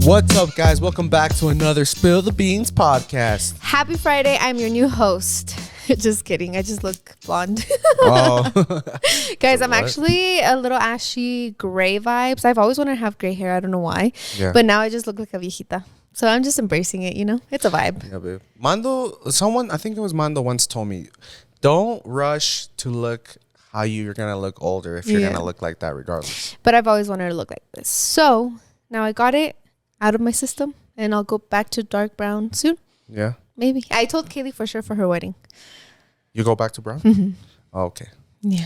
What's up, guys? Welcome back to another Spill the Beans podcast. Happy Friday. I'm your new host. Just kidding. I just look blonde. Oh. Guys, I'm actually a little ashy gray vibes. I've always wanted to have gray hair. I don't know why. Yeah. But now I just look like a viejita. So I'm just embracing it, you know? It's a vibe. Yeah, babe. I think it was Mando once told me, don't rush to look how you're going to look older if you're going to look like that regardless. But I've always wanted to look like this. So now I got it out of my system and I'll go back to dark brown soon. Yeah. Maybe. I told Kaylee for sure for her wedding. You go back to brown? Mm-hmm. Okay. Yeah.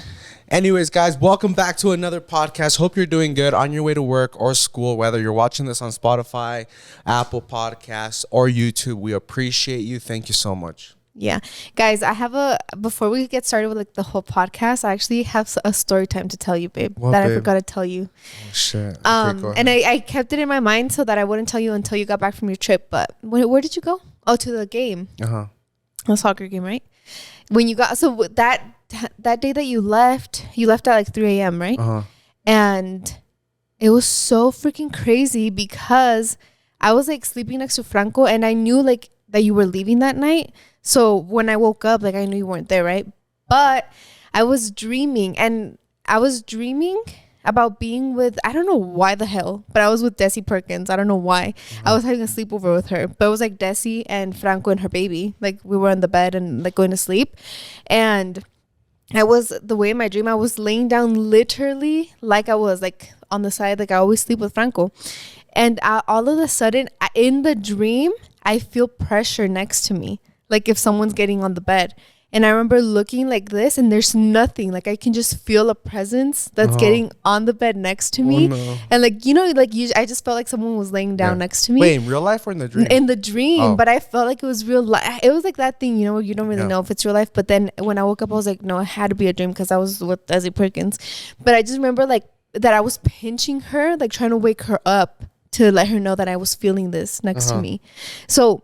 Anyways, guys, welcome back to another podcast. Hope you're doing good on your way to work or school, whether you're watching this on Spotify, Apple Podcasts, or YouTube. We appreciate you. Thank you so much. Yeah. Guys, before we get started with like the whole podcast, I actually have a story time to tell you, babe. What, that babe? I forgot to tell you. Oh, shit. Okay, and I kept it in my mind so that I wouldn't tell you until you got back from your trip. But where did you go? Oh, to the game. Uh-huh. The soccer game, right? When you got, so that day that you left at like 3 a.m., right? Uh-huh. And it was so freaking crazy because I was like sleeping next to Franco and I knew like that you were leaving that night. So when I woke up, like I knew you weren't there, right? But I was dreaming about being with, I don't know why the hell, but I was with Desi Perkins. I don't know why. Mm-hmm. I was having a sleepover with her, but it was like Desi and Franco and her baby. Like we were in the bed and like going to sleep. And the way in my dream, I was laying down literally like I was like on the side, like I always sleep with Franco. And all of a sudden in the dream, I feel pressure next to me. Like if someone's getting on the bed. And I remember looking like this and there's nothing. Like I can just feel a presence that's getting on the bed next to me. No. And like, you know, like I just felt like someone was laying down next to me. Wait, in real life or in the dream? In the dream. Oh. But I felt like it was real life. It was like that thing, you know, you don't really know if it's real life. But then when I woke up, I was like, no, it had to be a dream because I was with Desi Perkins. But I just remember like that I was pinching her, like trying to wake her up to let her know that I was feeling this next to me. So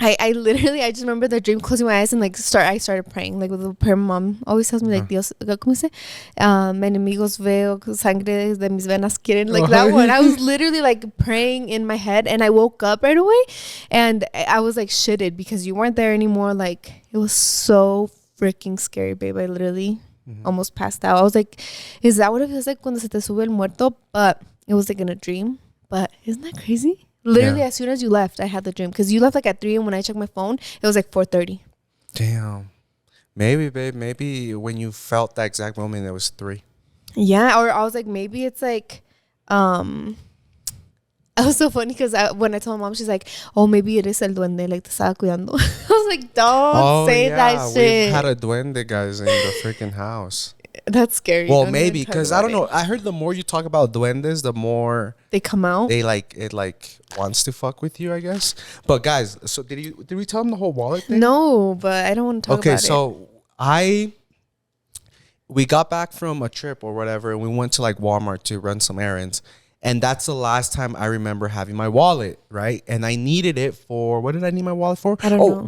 I literally, I just remember the dream, closing my eyes and like I started praying, like with the prayer mom always tells me, like, Dios, ¿cómo se? Enemigos veo, sangre de mis venas quieren, like that one. I was literally like praying in my head and I woke up right away and I was like shitted because you weren't there anymore. Like it was so freaking scary, babe. I literally almost passed out. I was like, is that what it feels like cuando se te sube el muerto? But it was like in a dream. But isn't that crazy? Literally, as soon as you left, I had the dream. Because you left like at 3 and when I checked my phone, it was like 4:30. Damn. Maybe, babe. Maybe when you felt that exact moment, it was 3. Yeah. Or I was like, maybe it's like... It was so funny because when I told my mom, she's like, oh, maybe it is el duende, like te estaba cuidando. I was like, don't say that shit. We've had a duende, guys, in the freaking house. That's scary. Well, maybe because I don't know. I heard the more you talk about duendes, the more they come out. They like it, like wants to fuck with you, I guess. But guys, so did we tell them the whole wallet thing? No, but I don't want to talk about it. Okay, so we got back from a trip or whatever, and we went to like Walmart to run some errands. And that's the last time I remember having my wallet, right? And I needed it for, what did I need my wallet for? I don't know.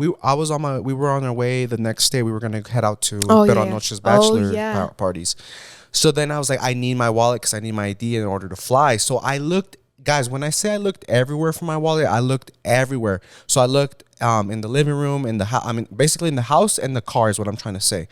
We were on our way the next day. We were going to head out to Pero Noche's bachelor parties. So then I was like, I need my wallet because I need my ID in order to fly. So I looked, guys, when I say I looked everywhere for my wallet, I looked everywhere. So I looked in the living room, basically in the house and the car is what I'm trying to say.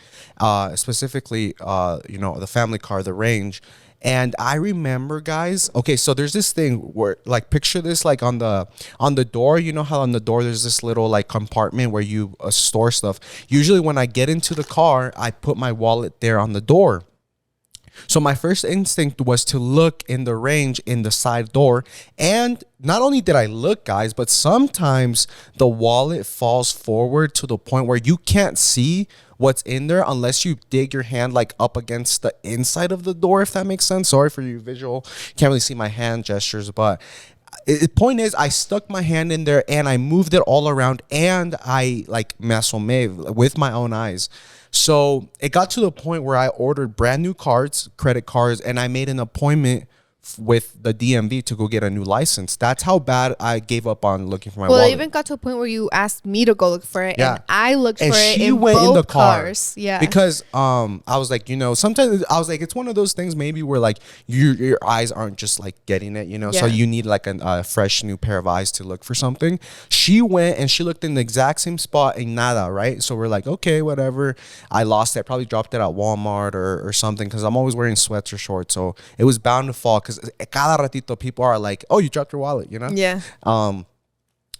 Specifically, the family car, the Range. And I remember, guys, okay, so there's this thing where, like, picture this, like, on the door. You know how on the door there's this little, like, compartment where you store stuff. Usually when I get into the car, I put my wallet there on the door. So my first instinct was to look in the Range in the side door. And not only did I look, guys, but sometimes the wallet falls forward to the point where you can't see what's in there unless you dig your hand like up against the inside of the door, if that makes sense. Sorry for you visual. Can't really see my hand gestures, but the point is I stuck my hand in there and I moved it all around and I like me asomé with my own eyes. So it got to the point where I ordered brand new credit cards, and I made an appointment with the DMV to go get a new license. That's how bad I gave up on looking for my wallet. Well, it even got to a point where you asked me to go look for it, and I looked for it in both cars. Yeah, because I was like, sometimes I was like, it's one of those things maybe where like your eyes aren't just like getting it, so you need like a fresh new pair of eyes to look for something. She went and she looked in the exact same spot in nada, right? So we're like, okay, whatever. I lost it. Probably dropped it at Walmart or something, because I'm always wearing sweats or shorts, so it was bound to fall, because cada ratito people are like, oh, you dropped your wallet, Yeah.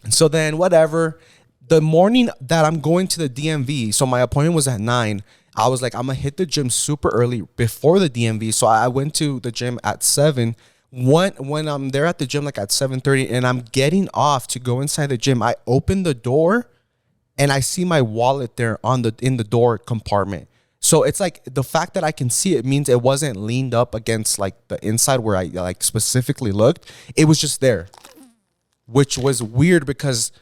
So then whatever, the morning that I'm going to the DMV, so my appointment was at 9. I was like, I'm gonna hit the gym super early before the DMV. So I went to the gym at 7. When I'm there at the gym like at 7:30 and I'm getting off to go inside the gym, I open the door and I see my wallet there in the door compartment. So it's like the fact that I can see it means it wasn't leaned up against like the inside where I like specifically looked. It was just there, which was weird, because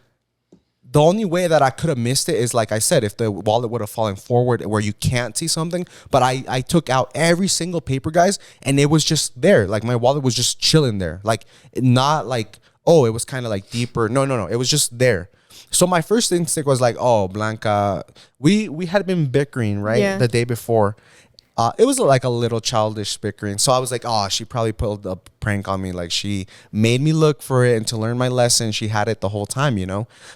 the only way that I could have missed it is, like I said, if the wallet would have fallen forward where you can't see something. But I took out every single paper, guys, and it was just there. Like my wallet was just chilling there. Like not like, oh, it was kind of like deeper. No. It was just there. So my first instinct was like, oh, Blanca, we had been bickering, right? Yeah. The day before. It was like a little childish bickering. So I was like, oh, she probably pulled a prank on me. Like she made me look for it, and to learn my lesson, she had it the whole time,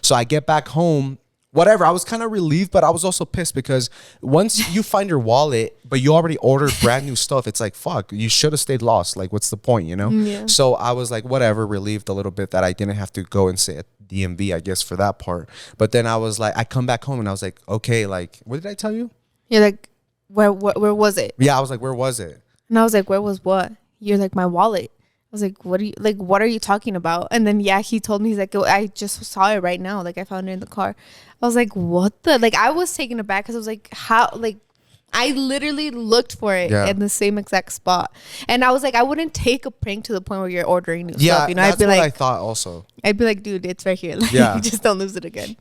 So I get back home, whatever. I was kind of relieved, but I was also pissed, because once you find your wallet, but you already ordered brand new stuff, it's like, fuck, you should have stayed lost. Like, what's the point, Yeah. So I was like, whatever, relieved a little bit that I didn't have to go and sit at DMV, I guess, for that part. But then I was like, I come back home and I was like, okay, like, what did I tell you? You're like, where was it? Yeah, I was like, where was it? And I was like, where was what? You're like, my wallet. I was like, what are you talking about? And then he told me, he's like, I just saw it right now. Like I found it in the car. I was like, what the? Like I was taken aback, because I was like, how? Like I literally looked for it in the same exact spot. And I was like, I wouldn't take a prank to the point where you're ordering new stuff. I'd be like, I thought also. I'd be like, dude, it's right here. Like, just don't lose it again.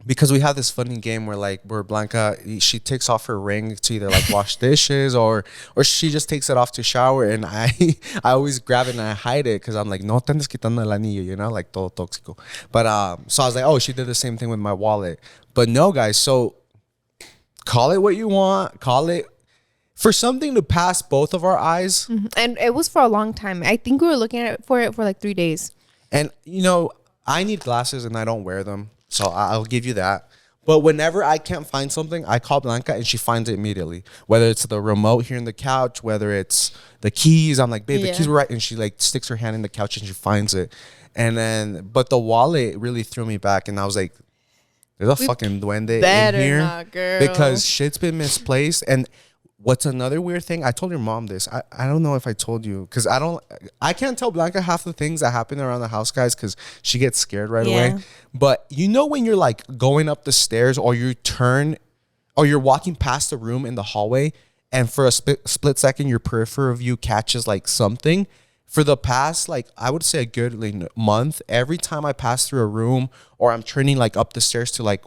Because we have this funny game where Blanca, she takes off her ring to either like wash dishes or she just takes it off to shower, and I always grab it and I hide it, because I'm like, no te andes quitando el anillo, like todo tóxico. But so I was like, oh, she did the same thing with my wallet. But no, guys, so call it what you want, call it for something to pass both of our eyes. Mm-hmm. And it was for a long time. I think we were looking at it for like 3 days. And I need glasses and I don't wear them. So I'll give you that. But whenever I can't find something, I call Blanca and she finds it immediately. Whether it's the remote here in the couch, whether it's the keys, I'm like, babe, the keys were right. And she like sticks her hand in the couch and she finds it. And then, but the wallet really threw me back. And I was like, there's a fucking duende in here. Not, girl. Because shit's been misplaced. And what's another weird thing? I told your mom this. I don't know if I told you, because I can't tell Blanca half the things that happen around the house, guys, because she gets scared right away. But when you're like going up the stairs, or you turn, or you're walking past the room in the hallway, and for a split second your peripheral view catches like something. For the past, like I would say a good month, every time I pass through a room, or I'm turning like up the stairs to like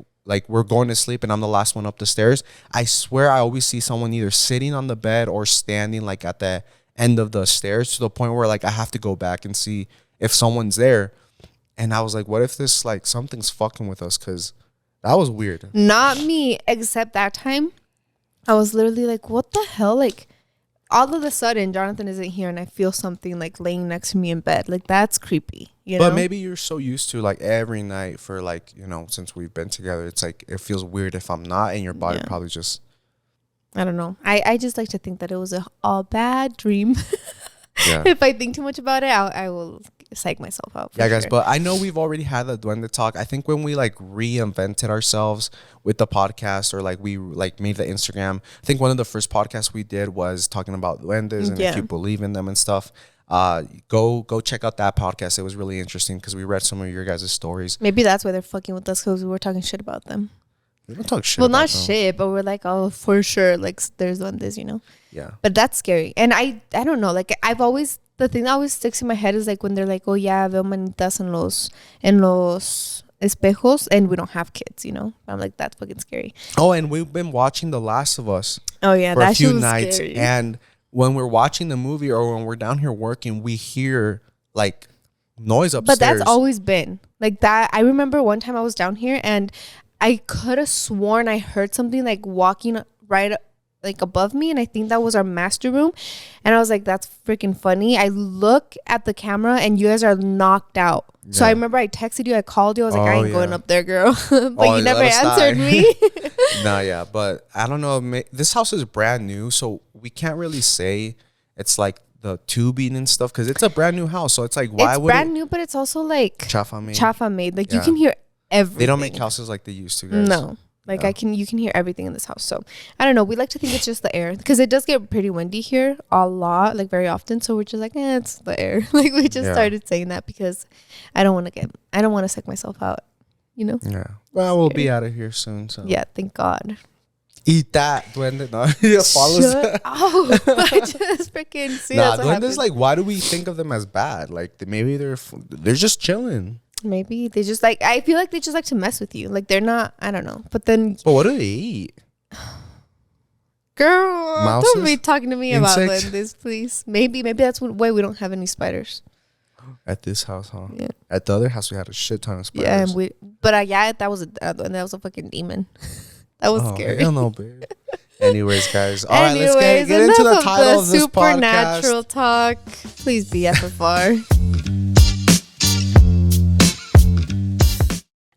we're going to sleep and I'm the last one up the stairs, I swear I always see someone either sitting on the bed or standing like at the end of the stairs, to the point where like I have to go back and see if someone's there. And I was like, what if this like something's fucking with us? Because that was weird. Not me, except that time I was literally like, what the hell? Like all of a sudden Jonathan isn't here and I feel something like laying next to me in bed. Like that's creepy. But maybe you're so used to like every night for like, since we've been together, it's like it feels weird if I'm not, and your body probably just, I don't know. I just like to think that it was a bad dream. If I think too much about it, I will psych myself out. Yeah, guys, but I know we've already had the Duende talk. I think when we like reinvented ourselves with the podcast, or like we like made the Instagram, I think one of the first podcasts we did was talking about duendes and if you believe in them and stuff. Go check out that podcast. It was really interesting because we read some of your guys' stories. Maybe that's why they're fucking with us, because we were talking shit about them. We don't talk shit. Well, not shit, but we're like, oh, for sure, like there's duendes, Yeah. But that's scary, and I don't know. Like the thing that always sticks in my head is like when they're like, oh yeah, veo manitas en los espejos, and we don't have kids. I'm like, that's fucking scary. Oh, and we've been watching The Last of Us. Oh yeah, for a few nights, scary. And when we're watching the movie or when we're down here working, we hear like noise upstairs. But that's always been like that. I remember one time I was down here and I could have sworn I heard something like walking right like above me, and I think that was our master room. And I was like, that's freaking funny. I look at the camera and you guys are knocked out. Yeah. So I remember I texted you, I called you, I was like, I ain't going up there, girl. But you never answered me. Nah, yeah, but I don't know. This house is brand new, so we can't really say it's like the tubing and stuff because it's a brand new house. So it's like, why would brand new, but it's also like chafa made. Like you can hear everything. They don't make houses like they used to, guys. No. Like you can hear everything in this house. So I don't know. We like to think it's just the air because it does get pretty windy here a lot, like very often. So we're just like, it's the air. Like we just started saying that because I don't want to psych myself out, you know? Yeah. Well, we'll be out of here soon. So yeah, thank God. Eat that, Duende. No, follows. Oh, I just freaking see. Nah, Duende's like, why do we think of them as bad? Like maybe they're just chilling. Maybe they just like, I feel like they just like to mess with you. Like they're not, I don't know. But what do they eat? Girl, Mouses? Don't be talking to me Insects? About this, please. Maybe that's why we don't have any spiders. At this house, huh? Yeah. At the other house, we had a shit ton of spiders. Yeah, that was a fucking demon. That was scary. I don't know, babe. Anyways, guys. All right, let's get into the title of this supernatural podcast. Talk. Please be FFR.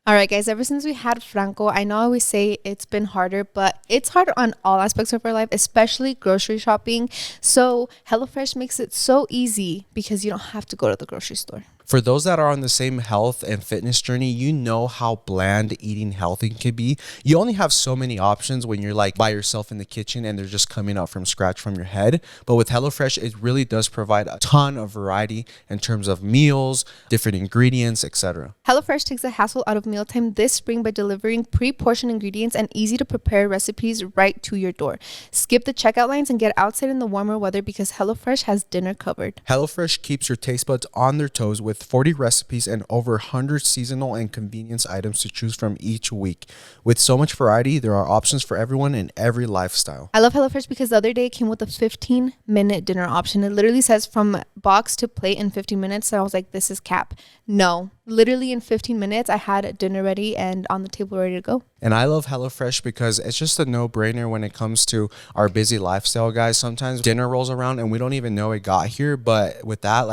All right, guys, ever since we had Franco, I know I always say it's been harder, but it's hard on all aspects of our life, especially grocery shopping. So HelloFresh makes it so easy because you don't have to go to the grocery store. For those that are on the same health and fitness journey, you know how bland eating healthy can be. You only have so many options when you're like by yourself in the kitchen and they're just coming out from scratch from your head. But with HelloFresh, it really does provide a ton of variety in terms of meals, different ingredients, etc. HelloFresh takes the hassle out of mealtime this spring by delivering pre-portioned ingredients and easy to prepare recipes right to your door. Skip the checkout lines and get outside in the warmer weather because HelloFresh has dinner covered. HelloFresh keeps your taste buds on their toes with 40 recipes and over 100 seasonal and convenience items to choose from each week. With so much variety, there are options for everyone in every lifestyle. I love HelloFresh because the other day it came with a 15-minute dinner option. It literally says from box to plate in 15 minutes. So I was like, this is cap. No, literally in 15 minutes, I had dinner ready and on the table ready to go. And I love HelloFresh because it's just a no-brainer when it comes to our busy lifestyle, guys. Sometimes dinner rolls around and we don't even know it got here. But with that,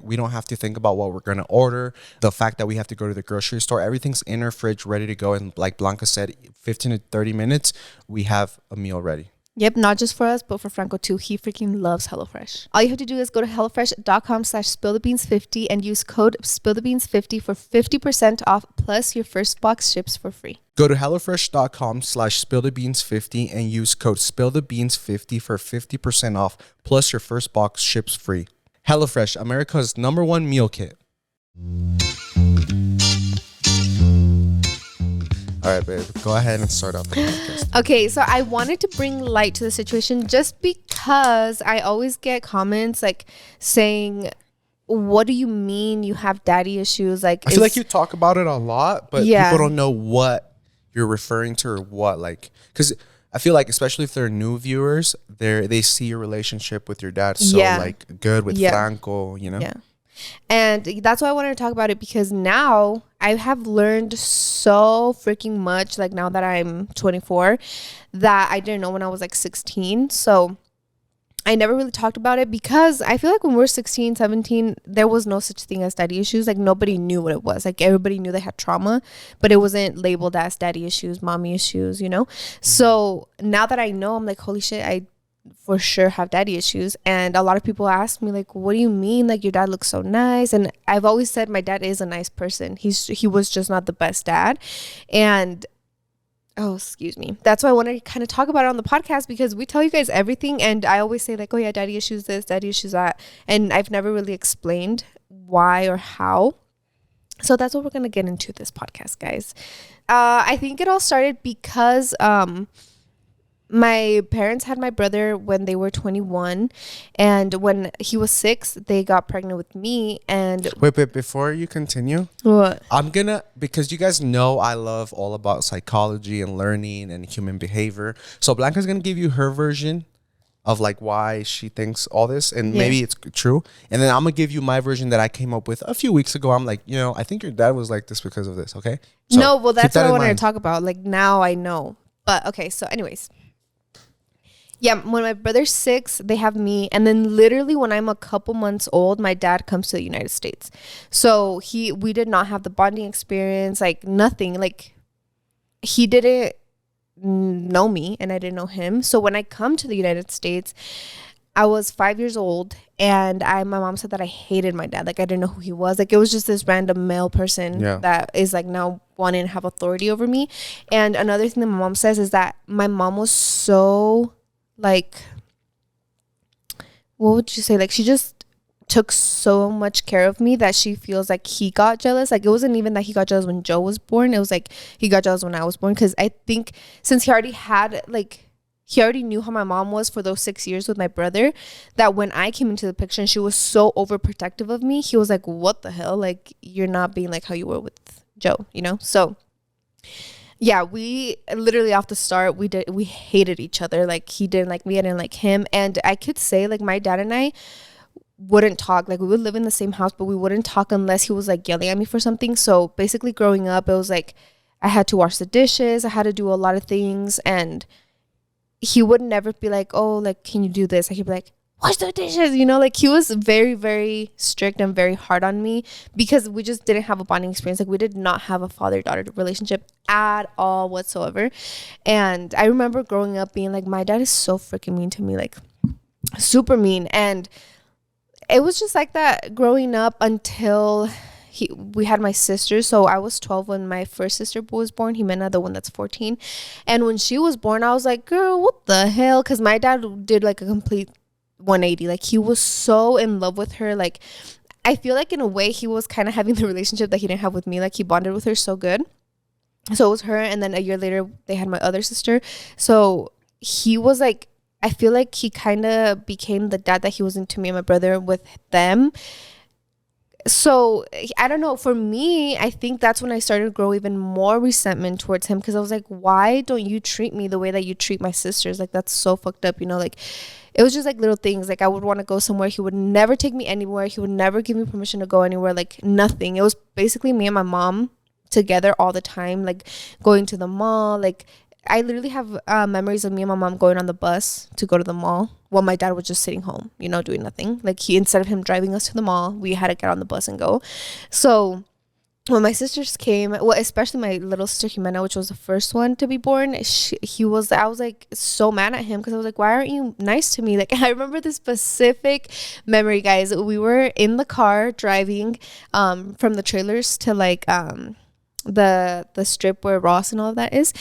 we don't have to think about what we're going to order. The fact that we have to go to the grocery store, everything's in our fridge ready to go. And like Blanca said, 15 to 30 minutes, we have a meal ready. Yep, not just for us, but for Franco too. He freaking loves HelloFresh. All you have to do is go to HelloFresh.com/spillthebeans50 and use code spillthebeans50 for 50% off, plus your first box ships for free. Go to HelloFresh.com/spillthebeans50 and use code spillthebeans50 for 50% off, plus your first box ships free. HelloFresh, America's #1 meal kit. All right, babe, go ahead and start off the podcast. Okay, so I wanted to bring light to the situation just because I always get comments like saying, what do you mean you have daddy issues? Like, I feel like you talk about it a lot, but people don't know what you're referring to or what, like, because I feel like especially if they're new viewers, they see your relationship with your dad so like good with Franco, you know? Yeah. And that's why I wanted to talk about it because now I have learned so freaking much, like now that I'm 24, that I didn't know when I was like 16. So I never really talked about it because I feel like when we're 16, 17, there was no such thing as daddy issues. Like nobody knew what it was. Like everybody knew they had trauma, but it wasn't labeled as daddy issues, mommy issues, you know? So now that I know, I'm like, holy shit, I for sure have daddy issues. And a lot of people ask me like, what do you mean? Like your dad looks so nice. And I've always said my dad is a nice person. He was just not the best dad. And excuse me. That's why I wanted to kind of talk about it on the podcast because we tell you guys everything. And I always say like, oh yeah, daddy issues this, daddy issues that. And I've never really explained why or how. So that's what we're going to get into this podcast, guys. I think it all started because my parents had my brother when they were 21, and when he was 6, they got pregnant with me. And wait, before you continue, what? Because you guys know I love all about psychology and learning and human behavior. So Blanca's gonna give you her version, of like why she thinks all this, and maybe it's true. And then I'm gonna give you my version that I came up with a few weeks ago. I'm like, I think your dad was like this because of this. Okay. So no, well, that's what I wanted to talk about. Like now I know. But okay, so anyways. Yeah, when my brother's 6, they have me. And then literally when I'm a couple months old, my dad comes to the United States. So we did not have the bonding experience, like nothing. Like he didn't know me and I didn't know him. So when I come to the United States, I was 5 years old and my mom said that I hated my dad. Like I didn't know who he was. Like it was just this random male person that is like now wanting to have authority over me. And another thing that my mom says is that my mom was so... like, what would you say? Like, she just took so much care of me that she feels like he got jealous. Like, it wasn't even that he got jealous when Joe was born. It was like he got jealous when I was born. Because I think since he already had, like, he already knew how my mom was for those 6 years with my brother, that when I came into the picture and she was so overprotective of me, he was like, what the hell? Like, you're not being like how you were with Joe, you know? So... yeah, we literally off the start, we hated each other. Like he didn't like me, I didn't like him. And I could say like my dad and I wouldn't talk. Like we would live in the same house, but we wouldn't talk unless he was like yelling at me for something. So basically growing up, it was like I had to wash the dishes, I had to do a lot of things, and he would never be like, oh, like, can you do this? Like he'd be like, wash the dishes, you know? Like he was very, very strict and very hard on me because we just didn't have a bonding experience. Like we did not have a father-daughter relationship at all whatsoever. And I remember growing up being like, my dad is so freaking mean to me, like super mean. And it was just like that growing up until we had my sister. So I was 12 when my first sister was born, Jimena, the one that's 14. And when she was born, I was like, girl, what the hell? Because my dad did like a complete 180. Like he was so in love with her. Like I feel like in a way he was kind of having the relationship that he didn't have with me. Like he bonded with her so good. So it was her, and then a year later they had my other sister. So he was like, I feel like he kind of became the dad that he wasn't to me and my brother with them. So I don't know, for me, I think that's when I started to grow even more resentment towards him, because I was like, why don't you treat me the way that you treat my sisters? Like that's so fucked up, you know? Like it was just like little things. Like I would want to go somewhere, he would never take me anywhere, he would never give me permission to go anywhere, like nothing. It was basically me and my mom together all the time, like going to the mall. Like I literally have memories of me and my mom going on the bus to go to the mall while my dad was just sitting home, you know, doing nothing. Like instead of him driving us to the mall, we had to get on the bus and go. So when my sisters came, well, especially my little sister Jimena, which was the first one to be born, I was like so mad at him because I was like, why aren't you nice to me? Like I remember this specific memory, guys. We were in the car driving from the trailers to like the strip where Ross and all of that is,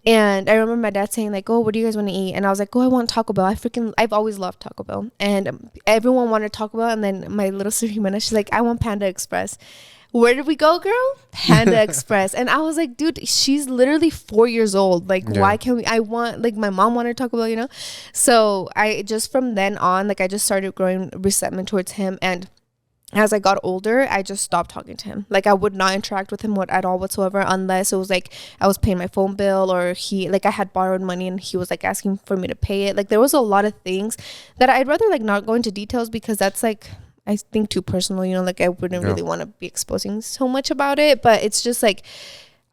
and I remember my dad saying like, oh, what do you guys want to eat? And I was like, oh, I want Taco Bell. I've always loved Taco Bell, and everyone wanted Taco Bell. And then my little sister Jimena, she's like, I want Panda Express. Where did we go, girl? Panda Express. And I was like, dude, she's literally 4 years old. Like, why can't we? I want, like, my mom wanted Taco Bell, you know? So I just, from then on, like, I just started growing resentment towards him. And as I got older, I just stopped talking to him. Like I would not interact with him at all whatsoever, unless it was like I was paying my phone bill, or I had borrowed money and he was like asking for me to pay it. Like there was a lot of things that I'd rather like not go into details, because that's like, I think, too personal, you know, like I wouldn't really want to be exposing so much about it. But it's just like,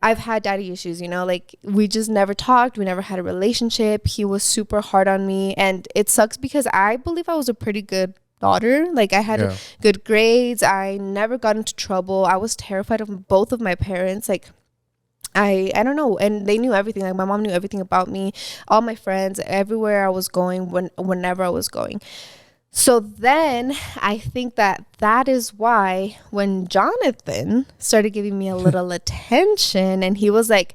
I've had daddy issues, you know, like we just never talked. We never had a relationship. He was super hard on me, and it sucks because I believe I was a pretty good daughter. Like I had good grades, I never got into trouble. I was terrified of both of my parents. Like I don't know, and they knew everything. Like my mom knew everything about me, all my friends, everywhere I was going, whenever I was going. So then I think that is why when Jonathan started giving me a little attention, and he was like,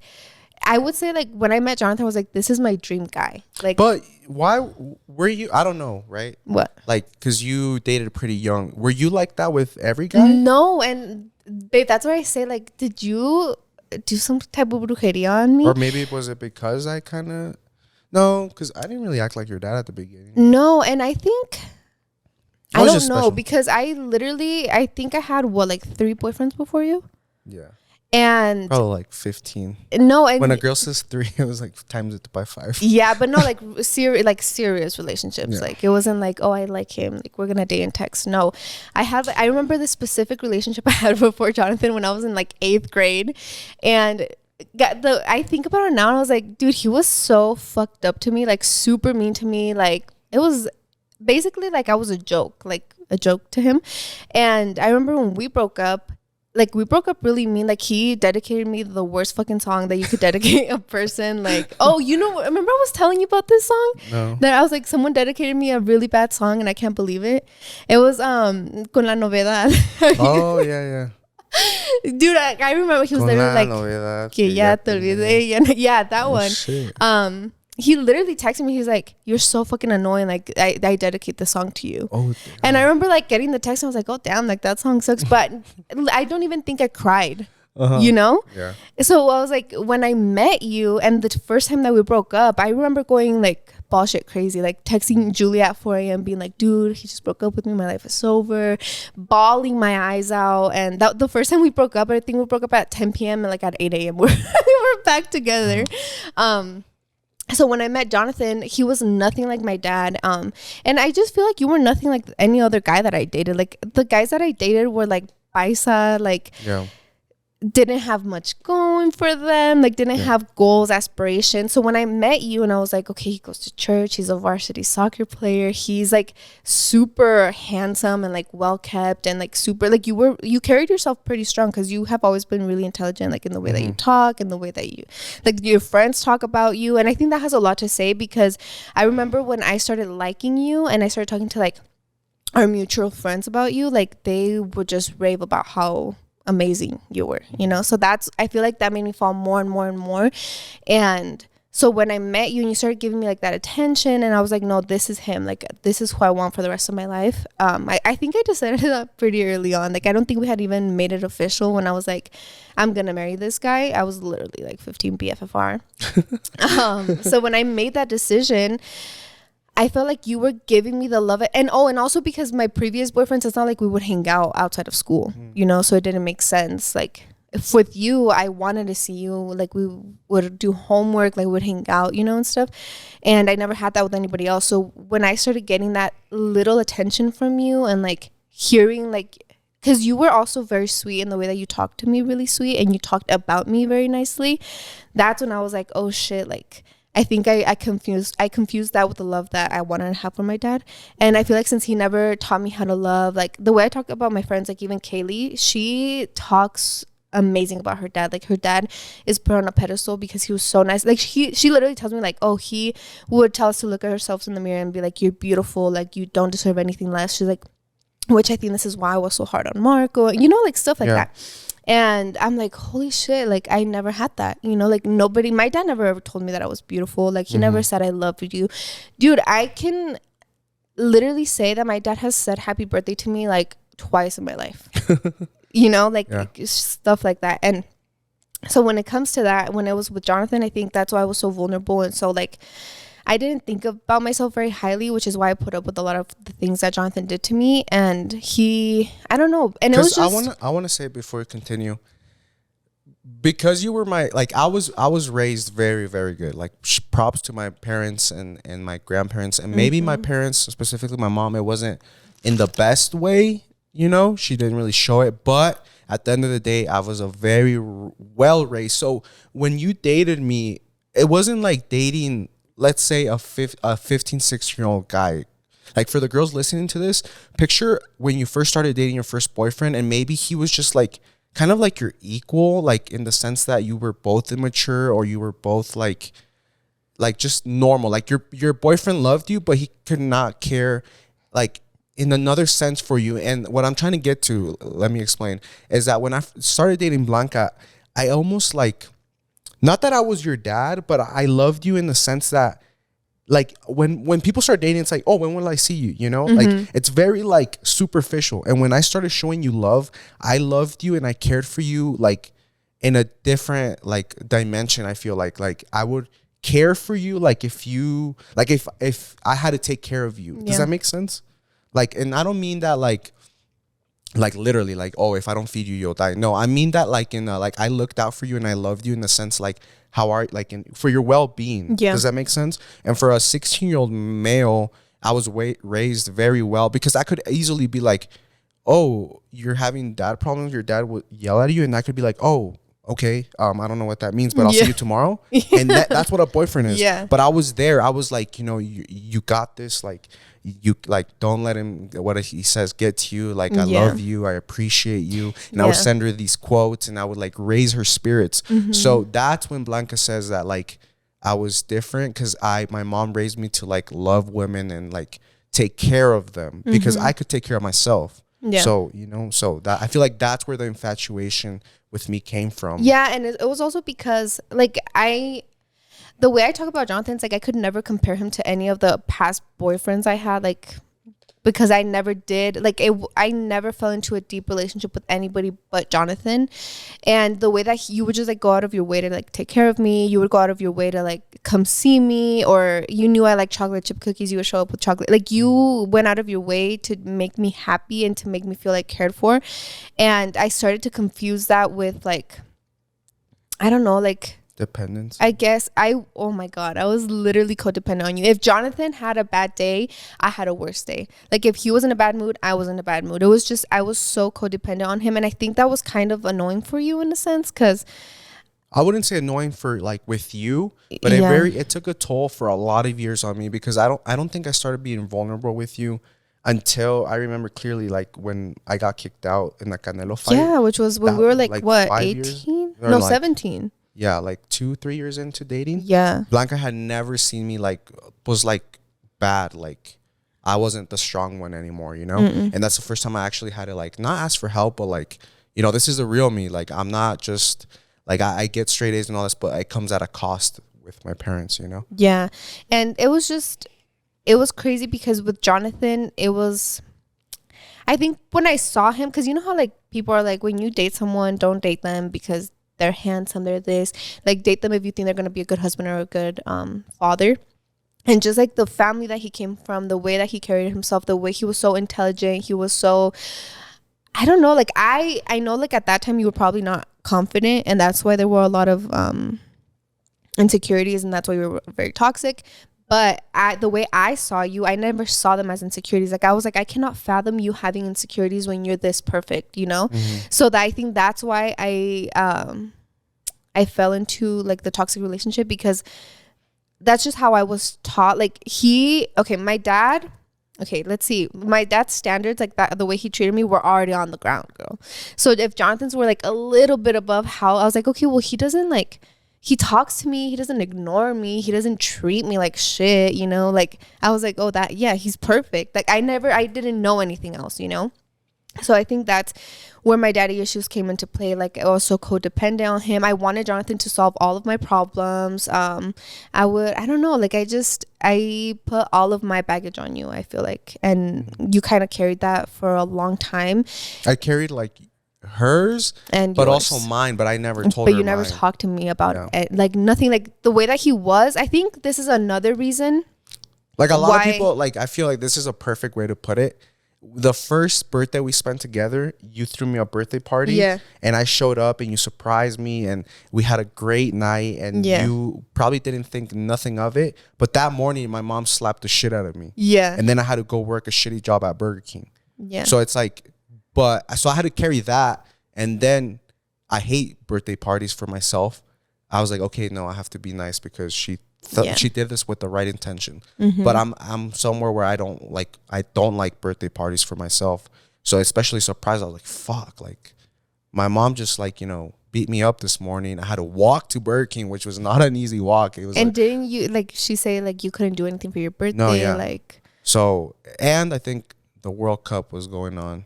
I would say like when I met Jonathan, I was like, this is my dream guy. Like, but why were you? I don't know, right? What? Like, because you dated pretty young. Were you like that with every guy? No, and babe, that's why I say like, did you do some type of brujeria on me? Or maybe was it because I kind of because I didn't really act like your dad at the beginning. No, and I think I don't know, because I think I had like 3 boyfriends before you. Yeah. And probably like 15. No, when a girl says 3, it was like times it by 5. Yeah, but no, like serious relationships. Yeah. Like it wasn't like, oh, I like him, like we're gonna date and text. No, I remember this specific relationship I had before Jonathan when I was in like 8th grade, and I think about it now and I was like, dude, he was so fucked up to me, like super mean to me. Like it was basically like I was a joke to him. And I remember when we broke up. Like, we broke up really mean. Like, he dedicated me the worst fucking song that you could dedicate a person. Like, oh, you know, remember I was telling you about this song? No. That I was like, someone dedicated me a really bad song and I can't believe it. It was Con la Novedad. Oh, yeah. Dude, I remember he was literally like, novedad, que ya te olvidé. Yeah, that one. Shit. He literally texted me. He's like, you're so fucking annoying. Like, I dedicate the song to you. Oh, and I remember like getting the text and I was like, oh, damn, like that song sucks. But I don't even think I cried, you know? Yeah. So I was like, when I met you and the first time that we broke up, I remember going like bullshit crazy, like texting Julia at 4 a.m. being like, dude, he just broke up with me. My life is over. Bawling my eyes out. And that the first time we broke up, I think we broke up at 10 p.m. and like at 8 a.m. we're back together. So when I met Jonathan, he was nothing like my dad. And I just feel like you were nothing like any other guy that I dated. Like the guys that I dated were like paisa, like didn't have much going for them, like didn't have goals, aspirations. So when I met you and I was like, okay, he goes to church, he's a varsity soccer player, he's like super handsome and like well kept and like super, like you carried yourself pretty strong because you have always been really intelligent, like in the way that you talk and the way that you, like your friends talk about you. And I think that has a lot to say because I remember when I started liking you and I started talking to like our mutual friends about you, like they would just rave about how amazing you were, you know? So I feel like that made me fall more and more and more. And so when I met you and you started giving me like that attention and I was like, no, this is him. Like, this is who I want for the rest of my life. I think I decided that pretty early on. Like, I don't think we had even made it official when I was like, I'm going to marry this guy. I was literally like 15 BFFR. So when I made that decision, I felt like you were giving me the love. And also because my previous boyfriends, it's not like we would hang out outside of school, you know, so it didn't make sense. Like with you, I wanted to see you, like we would do homework, like we would hang out, you know, and stuff. And I never had that with anybody else. So when I started getting that little attention from you and like hearing like, because you were also very sweet in the way that you talked to me, really sweet, and you talked about me very nicely. That's when I was like, oh shit, like I think I confused that with the love that I wanted to have for my dad. And I feel like since he never taught me how to love, like the way I talk about my friends, like even Kaylee, she talks amazing about her dad. Like her dad is put on a pedestal because he was so nice. Like she literally tells me like, oh, he would tell us to look at ourselves in the mirror and be like, you're beautiful, like you don't deserve anything less. She's like, which I think this is why I was so hard on Marco, you know, like stuff like that. And I'm like, holy shit, like I never had that, you know, like nobody, my dad never ever told me that I was beautiful. Like he never said I loved you. Dude, I can literally say that my dad has said happy birthday to me like twice in my life, you know, like stuff like that. And so when it comes to that, when it was with Jonathan, I think that's why I was so vulnerable. And so like, I didn't think about myself very highly, which is why I put up with a lot of the things that Jonathan did to me. And I don't know. And it was just, I want to say before we continue, because you were I was raised very, very good. Like props to my parents and my grandparents and maybe my parents, specifically my mom. It wasn't in the best way, you know, she didn't really show it. But at the end of the day, I was a very well raised. So when you dated me, it wasn't like dating, let's say a 15, 16-year-old guy. Like for the girls listening to this, picture when you first started dating your first boyfriend and maybe he was just like kind of like your equal, like in the sense that you were both immature or you were both like just normal. Like your boyfriend loved you, but he could not care like in another sense for you. And what I'm trying to get to, let me explain, is that when I started dating Blanca, I almost like, not that I was your dad, but I loved you in the sense that, like, when people start dating, it's like, oh, when will I see you? You know, like it's very like superficial. And when I started showing you love, I loved you and I cared for you like in a different like dimension. I feel like I would care for you like if you like if I had to take care of you. Does that make sense? Like, and I don't mean that like like literally like, oh, if I don't feed you, you'll die. No, I mean that like in like I looked out for you and I loved you in the sense like how are like in for your well-being. Yeah. Does that make sense? And for a 16-year-old male, I was raised very well, because I could easily be like, oh, you're having dad problems, your dad would yell at you, and I could be like, oh, okay, I don't know what that means, but I'll see you tomorrow. And that's what a boyfriend is. Yeah. But I was there. I was like, you got this. Like, you like, don't let him, what he says, get to you. Like, I love you. I appreciate you. And I would send her these quotes, and I would like raise her spirits. So that's when Blanca says that like I was different, because my mom raised me to like love women and like take care of them, because I could take care of myself. Yeah. So, so that I feel like that's where the infatuation with me came from. Yeah. And it was also because like the way I talk about Jonathan's like I could never compare him to any of the past boyfriends I had, like, because I never did like I never fell into a deep relationship with anybody but Jonathan. And the way that you would just like go out of your way to like take care of me, you would go out of your way to like come see me, or you knew I like chocolate chip cookies, you would show up with chocolate, like you went out of your way to make me happy and to make me feel like cared for. And I started to confuse that with like, I don't know, like dependence, I guess. Oh my God, I was literally codependent on you. If Jonathan had a bad day, I had a worse day. Like if he was in a bad mood, I was in a bad mood. It was just, I was so codependent on him. And I think that was kind of annoying for you in a sense, because I wouldn't say annoying for like with you, but it took a toll for a lot of years on me, because I don't think I started being vulnerable with you until I remember clearly, like when I got kicked out in the Canelo fight. Yeah, which was when we were like what, 18? No, like 17. Yeah, like 2-3 years into dating. Yeah. Blanca had never seen me like, was like bad. Like I wasn't the strong one anymore, And that's the first time I actually had to like not ask for help, but like, this is the real me. Like I'm not just like, I get straight A's and all this, but it comes at a cost with my parents, Yeah. And it was crazy because with Jonathan, I think when I saw him, because you know how like people are like, when you date someone, don't date them because they're handsome, they're this, like date them if you think they're going to be a good husband or a good father. And just like the family that he came from, the way that he carried himself, the way he was so intelligent, he was so, I don't know, like I know like at that time you were probably not confident, and that's why there were a lot of insecurities, and that's why you were very toxic. But the way I saw you, I never saw them as insecurities. Like I was like, I cannot fathom you having insecurities when you're this perfect, So I think that's why I fell into like the toxic relationship, because that's just how I was taught. Like my dad, let's see. My dad's standards, like that, the way he treated me, were already on the ground, girl. So if Jonathan's were like a little bit above how, I was like, okay, well, he doesn't like, he talks to me, he doesn't ignore me, he doesn't treat me like shit, like I was like, oh, that, yeah, he's perfect. Like I didn't know anything else, So I think that's where my daddy issues came into play. Like I was so codependent on him. I wanted Jonathan to solve all of my problems. I don't know, like I put all of my baggage on you, I feel like, and you kind of carried that for a long time. I carried like hers and but yours. Also mine, but I never told her. But you never talked to me about it, like nothing, like the way that he was. I think this is another reason, like a lot of people, like I feel like this is a perfect way to put it. The first birthday we spent together, you threw me a birthday party, and I showed up and you surprised me and we had a great night, and you probably didn't think nothing of it, but that morning my mom slapped the shit out of me, and then I had to go work a shitty job at Burger King, so it's like, so I had to carry that. And then I hate birthday parties for myself. I was like, okay, no, I have to be nice because she did this with the right intention. But I'm somewhere where I don't like birthday parties for myself. So especially surprised, I was like, fuck, like my mom just like, beat me up this morning. I had to walk to Burger King, which was not an easy walk. It was. And like, didn't you like she say like you couldn't do anything for your birthday? No, yeah. Like so, and I think the World Cup was going on.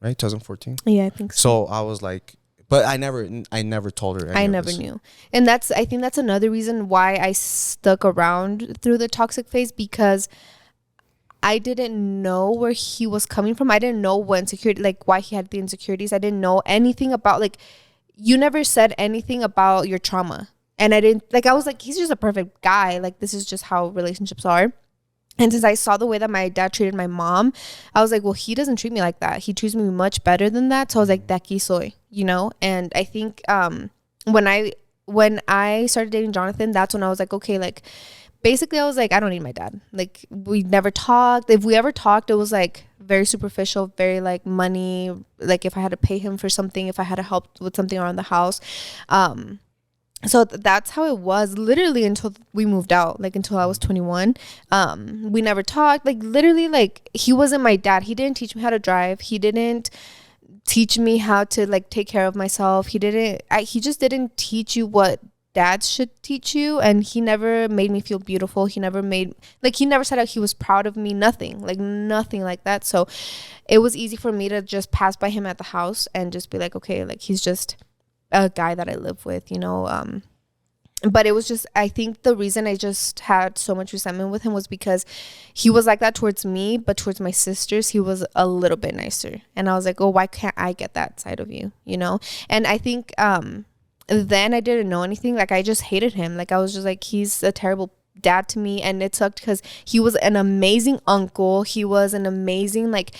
Right, 2014. Yeah, I think so. So I was like, but I never told her. I never knew, and I think that's another reason why I stuck around through the toxic phase, because I didn't know where he was coming from. I didn't know what insecurity, like why he had the insecurities. I didn't know anything about, like, you never said anything about your trauma, and I didn't, like, I was like, he's just a perfect guy. Like, this is just how relationships are. And since I saw the way that my dad treated my mom, I was like, well, he doesn't treat me like that. He treats me much better than that. So I was like, de aquí soy, you know? And I think when I started dating Jonathan, that's when I was like, okay, like, basically I was like, I don't need my dad. Like, we never talked. If we ever talked, it was like very superficial, very like money. Like if I had to pay him for something, if I had to help with something around the house. So that's how it was literally until we moved out, like until I was 21. We never talked, like literally, like he wasn't my dad. He didn't teach me how to drive. He didn't teach me how to like take care of myself. He just didn't teach you what dads should teach you. And he never made me feel beautiful. He never said that he was proud of me. Nothing like that. So it was easy for me to just pass by him at the house and just be like, okay, like he's just a guy that I live with, you know. But it was just, I think the reason I just had so much resentment with him was because he was like that towards me, but towards my sisters he was a little bit nicer. And I was like, oh, why can't I get that side of you, you know? And I think then I didn't know anything. Like I just hated him. Like I was just like, he's a terrible dad to me. And it sucked because he was an amazing uncle. He was an amazing, like,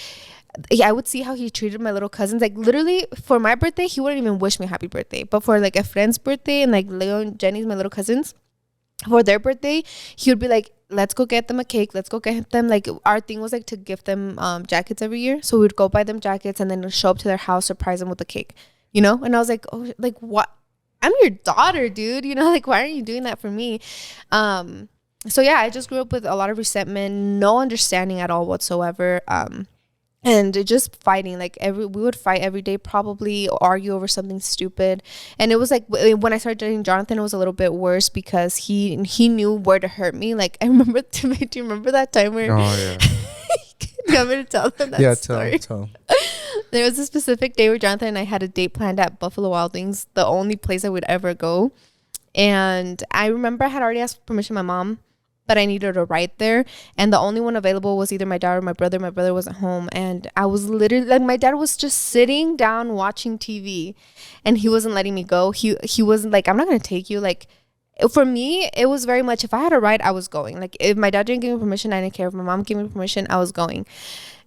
I would see how he treated my little cousins. Like literally for my birthday, he wouldn't even wish me happy birthday. But for like a friend's birthday and like Leo and Jenny's, my little cousins, for their birthday, he would be like, let's go get them a cake. Let's go get them. Like our thing was like to gift them jackets every year. So we would go buy them jackets and then show up to their house, surprise them with a cake, you know? And I was like, oh, like what? I'm your daughter, dude. You know, like why aren't you doing that for me? So yeah, I just grew up with a lot of resentment, no understanding at all whatsoever. And just fighting, like we would fight every day, probably argue over something stupid. And it was like when I started dating Jonathan, it was a little bit worse because he knew where to hurt me. Like I remember, do you remember that time where? Oh yeah. Do you want me to tell them that story? Yeah, tell. There was a specific day where Jonathan and I had a date planned at Buffalo Wild Wings, the only place I would ever go. And I remember I had already asked permission from my mom, but I needed a ride there. And the only one available was either my dad or my brother. My brother wasn't home. And I was literally, like, my dad was just sitting down watching TV. And he wasn't letting me go. He wasn't like, I'm not going to take you. Like, for me, it was very much, if I had a ride, I was going. Like, if my dad didn't give me permission, I didn't care. If my mom gave me permission, I was going.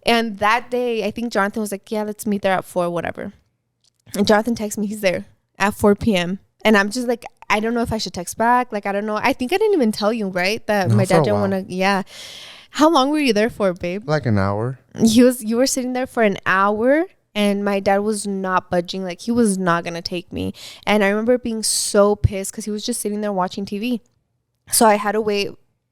And that day, I think Jonathan was like, yeah, let's meet there at 4, whatever. And Jonathan texts me, he's there at 4 p.m. And I'm just like, I don't know if I should text back. Like, I don't know. I think I didn't even tell you, right? That my dad didn't want to. Yeah. How long were you there for, babe? Like an hour. You were sitting there for an hour and my dad was not budging. Like, he was not going to take me. And I remember being so pissed because he was just sitting there watching TV. So I had to wait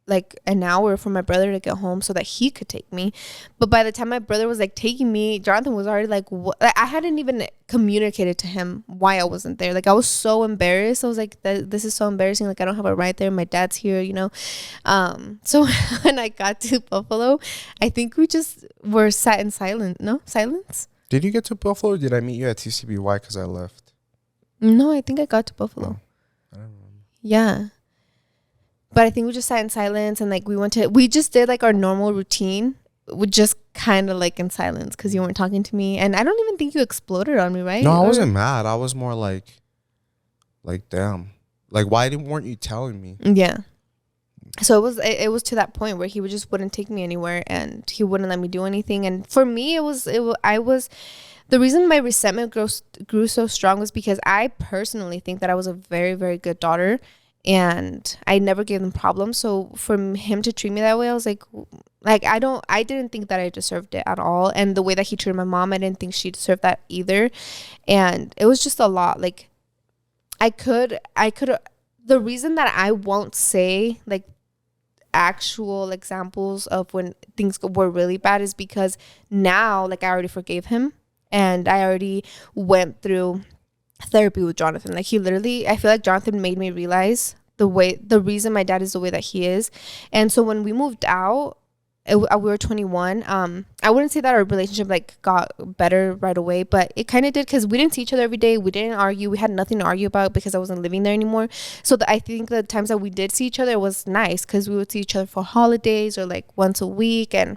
like an hour for my brother to get home so that he could take me. But by the time my brother was like taking me, Jonathan was already like, what? Like, I hadn't even communicated to him why I wasn't there. Like I was so embarrassed. I was like, this is so embarrassing. Like I don't have a ride there. My dad's here, you know? So when I got to Buffalo, I think we just were sat in silence. Did you get to Buffalo or did I meet you at TCBY because I left? No, I think I got to Buffalo. Oh, I don't remember. Yeah. But I think we just sat in silence and like we just did like our normal routine. We just kind of like in silence because you weren't talking to me. And I don't even think you exploded on me, right? No, I wasn't mad. I was more like damn. Like why weren't you telling me? Yeah. So it was to that point where he just wouldn't take me anywhere and he wouldn't let me do anything. And for me, the reason my resentment grew so strong was because I personally think that I was a very, very good daughter. And I never gave them problems. So for him to treat me that way, I was like I didn't think that I deserved it at all. And the way that he treated my mom, I didn't think she deserved that either. And it was just a lot. Like I could, the reason that I won't say like actual examples of when things were really bad is because now, like I already forgave him and I already went through therapy with Jonathan. Like he literally, I feel like Jonathan made me realize the reason my dad is the way that he is. And so when we moved out, we were 21. I wouldn't say that our relationship like got better right away, but it kind of did because we didn't see each other every day. We didn't argue. We had nothing to argue about because I wasn't living there anymore. So I think the times that we did see each other, it was nice because we would see each other for holidays or like once a week. And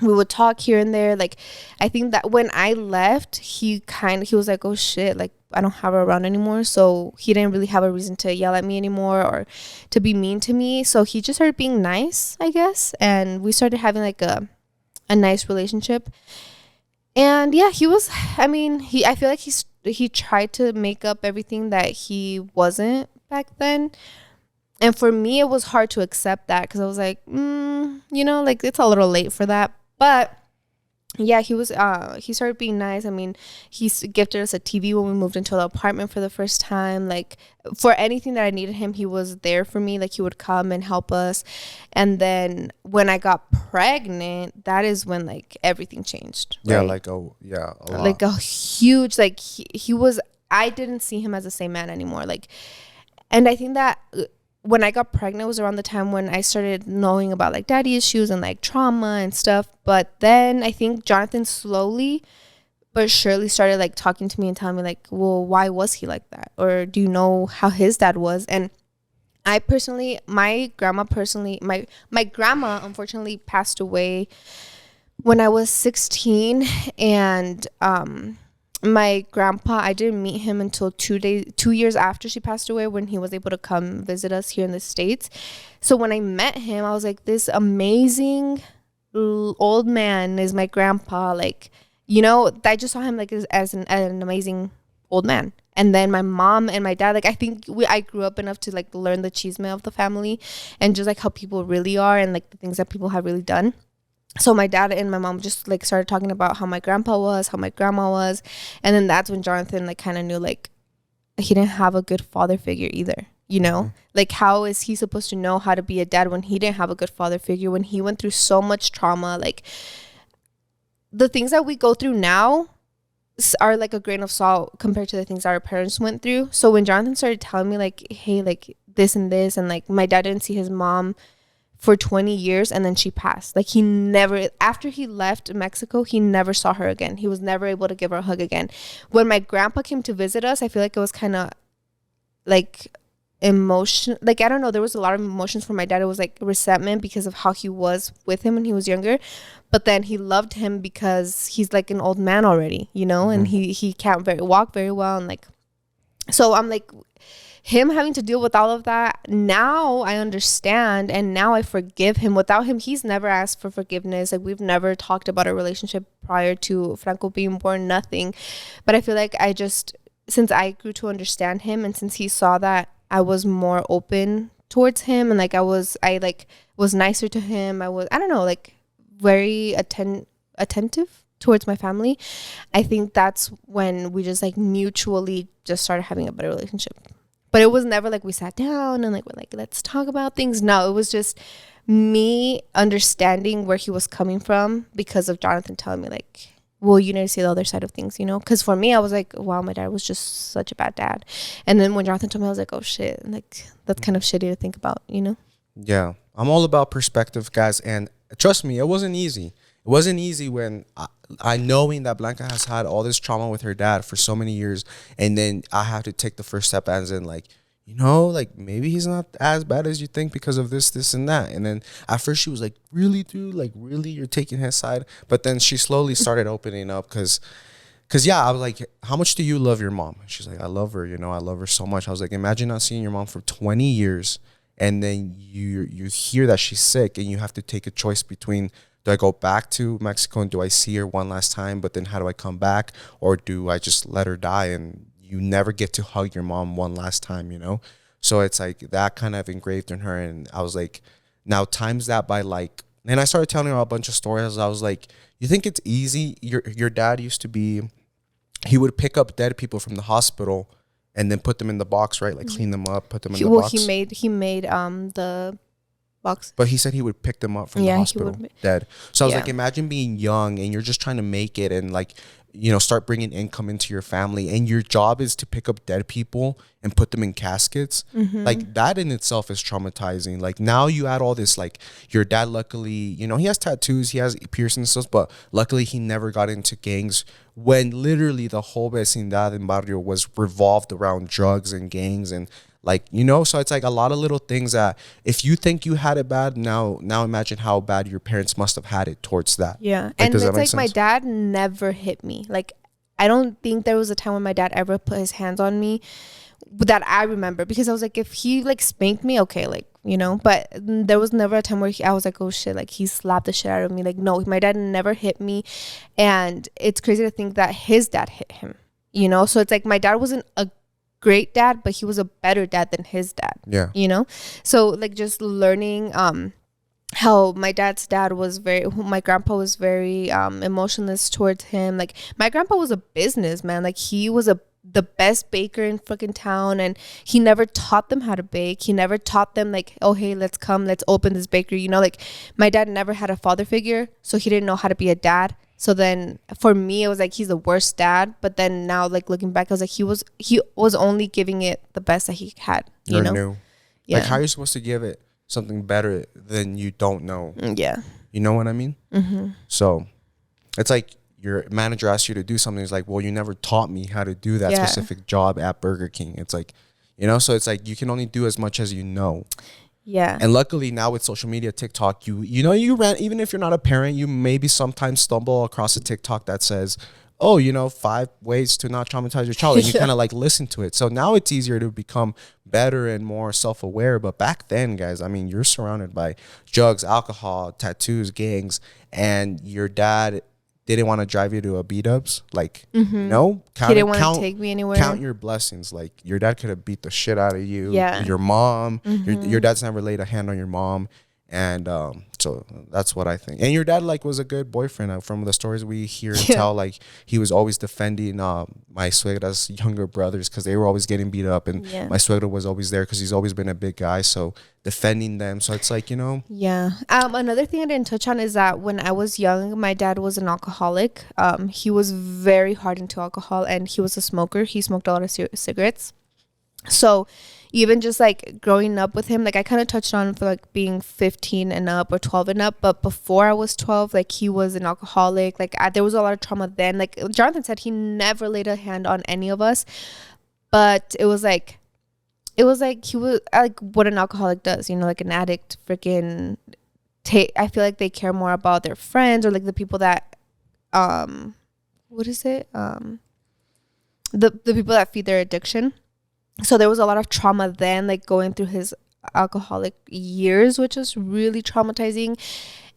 we would talk here and there. Like, I think that when I left, he was like, oh shit, like I don't have her around anymore. So he didn't really have a reason to yell at me anymore or to be mean to me. So he just started being nice, I guess. And we started having like a nice relationship. And yeah, I feel like he tried to make up everything that he wasn't back then. And for me, it was hard to accept that because I was like, like it's a little late for that. But yeah, he started being nice. I mean, he gifted us a TV when we moved into the apartment for the first time. Like, for anything that I needed him, he was there for me. Like, he would come and help us. And then when I got pregnant, that is when like everything changed. Yeah, right? a lot. Like a huge, like he was, I didn't see him as the same man anymore. Like, and I think that when I got pregnant was around the time when I started knowing about like daddy issues and like trauma and stuff. But then I think Jonathan slowly but surely started like talking to me and telling me like, well, why was he like that? Or do you know how his dad was? And my grandma unfortunately passed away when I was 16. And my grandpa, I didn't meet him until 2 years after she passed away, when he was able to come visit us here in the States. So when I met him, I was like, this amazing old man is my grandpa. Like, I just saw him like as an amazing old man. And then my mom and my dad, like, I think I grew up enough to like learn the chisme of the family and just like how people really are and like the things that people have really done. So my dad and my mom just like started talking about how my grandpa was, how my grandma was. And then that's when Jonathan like kind of knew like he didn't have a good father figure either, Like, how is he supposed to know how to be a dad when he didn't have a good father figure, when he went through so much trauma? Like, the things that we go through now are like a grain of salt compared to the things our parents went through. So when Jonathan started telling me like, hey, like this and this, and like my dad didn't see his mom for 20 years and then she passed. Like, he never, after he left Mexico, he never saw her again. He was never able to give her a hug again. When my grandpa came to visit us, I feel like it was kind of like emotion, like, I don't know, there was a lot of emotions for my dad. It was like resentment because of how he was with him when he was younger, but then he loved him because he's like an old man already, and he can't walk very well. And like, so I'm like, him having to deal with all of that, now I understand, and now I forgive him. Without him, he's never asked for forgiveness. Like, we've never talked about our relationship prior to Franco being born, nothing. But I feel like since I grew to understand him, and since he saw that I was more open towards him, and like I was nicer to him, I don't know, like very attentive towards my family. I think that's when we just like mutually just started having a better relationship. But it was never like we sat down and like we're like, let's talk about things. No, it was just me understanding where he was coming from because of Jonathan telling me like, well, you need to see the other side of things, because for me, I was like, wow, my dad was just such a bad dad. And then when Jonathan told me, I was like, oh shit, like that's kind of shitty to think about, Yeah, I'm all about perspective, guys, and trust me, it wasn't easy. It wasn't easy when I knowing that Blanca has had all this trauma with her dad for so many years, and then I have to take the first step as in like, like maybe he's not as bad as you think because of this and that. And then at first she was like, really, dude, like really, you're taking his side? But then she slowly started opening up because yeah, I was like, how much do you love your mom? She's like, I love her, I love her so much. I was like, imagine not seeing your mom for 20 years, and then you hear that she's sick, and you have to take a choice between, do I go back to Mexico and do I see her one last time, but then how do I come back? Or do I just let her die and you never get to hug your mom one last time, So it's like that kind of engraved in her. And I was like, now times that by like, and I started telling her a bunch of stories. I was like, you think it's easy? Your dad used to be, he would pick up dead people from the hospital and then put them in the box, right? Like clean them up, put them in the box. He made the box. But he said he would pick them up from the hospital dead. So I was like, imagine being young and you're just trying to make it and like, start bringing income into your family, and your job is to pick up dead people and put them in caskets. Like, that in itself is traumatizing. Like, now you add all this, like, your dad, luckily, he has tattoos, he has piercings and stuff, but luckily he never got into gangs, when literally the whole vecindad in barrio was revolved around drugs and gangs. And Like, you know, so it's like a lot of little things that if you think you had it bad, now imagine how bad your parents must have had it towards that. Yeah. Like, and it's like my dad never hit me. Like, I don't think there was a time when my dad ever put his hands on me that I remember, because I was like, if he like spanked me, okay, like, you know, but there was never a time where I was like, oh shit, like he slapped the shit out of me. Like, no, my dad never hit me. And it's crazy to think that his dad hit him, you know? So it's like my dad wasn't a great dad, but he was a better dad than his dad. Yeah. You know? So like just learning how my dad's dad was my grandpa was very emotionless towards him. Like my grandpa was a businessman. Like he was the best baker in fucking town, and he never taught them how to bake. He never taught them like, oh hey, let's open this bakery, you know? Like my dad never had a father figure, so he didn't know how to be a dad. So then for me, it was like, he's the worst dad. But then now, like looking back, I was like, he was only giving it the best that he had, you know? New. Yeah. Like, how are you supposed to give it something better than you don't know? Yeah. You know what I mean? Mm-hmm. So it's like your manager asks you to do something. It's like, well, you never taught me how to do that specific job at Burger King. It's like, you know, so it's like you can only do as much as you know. Yeah. And luckily now with social media, TikTok, you know, even if you're not a parent, you maybe sometimes stumble across a TikTok that says, oh, you know, 5 ways to not traumatize your child. And you kind of like listen to it. So now it's easier to become better and more self-aware. But back then, guys, I mean, you're surrounded by drugs, alcohol, tattoos, gangs, and your dad didn't want to drive you to a B-dubs. Like, no. He didn't want to take me anywhere. Count your blessings. Like, your dad could have beat the shit out of you. Yeah. Your mom. Your dad's never laid a hand on your mom. And so that's what I think. And your dad like was a good boyfriend. From the stories we hear and tell, like he was always defending my suegra's younger brothers because they were always getting beat up, and my suegra was always there because he's always been a big guy, so defending them. So it's like, you know. Yeah. Another thing I didn't touch on is that when I was young, my dad was an alcoholic. He was very hard into alcohol, and he was a smoker. He smoked a lot of cigarettes. So even just like growing up with him, like I kind of touched on for like being 15 and up or 12 and up, but before I was 12, like he was an alcoholic. Like there was a lot of trauma then. Like Jonathan said, he never laid a hand on any of us, but it was like he was like what an alcoholic does, you know, like an addict freaking I feel like they care more about their friends or like the people that what is it the people that feed their addiction. So there was a lot of trauma then, like going through his alcoholic years, which was really traumatizing.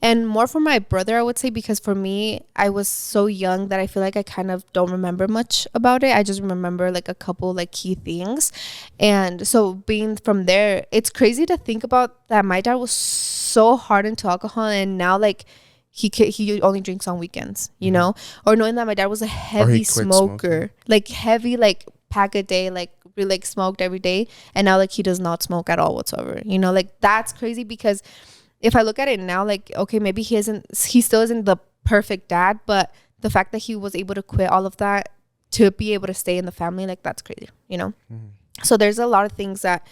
And more for my brother, I would say, because for me, I was so young that I feel like I kind of don't remember much about it. I just remember like a couple like key things. And so being from there, it's crazy to think about that my dad was so hard into alcohol, and now like he only drinks on weekends, you know? Or knowing that my dad was a heavy smoker, like heavy, like pack a day, like really like smoked every day, and now like he does not smoke at all whatsoever, you know? Like that's crazy, because if I look at it now, like okay, maybe he still isn't the perfect dad, but the fact that he was able to quit all of that to be able to stay in the family, like that's crazy, you know? So there's a lot of things that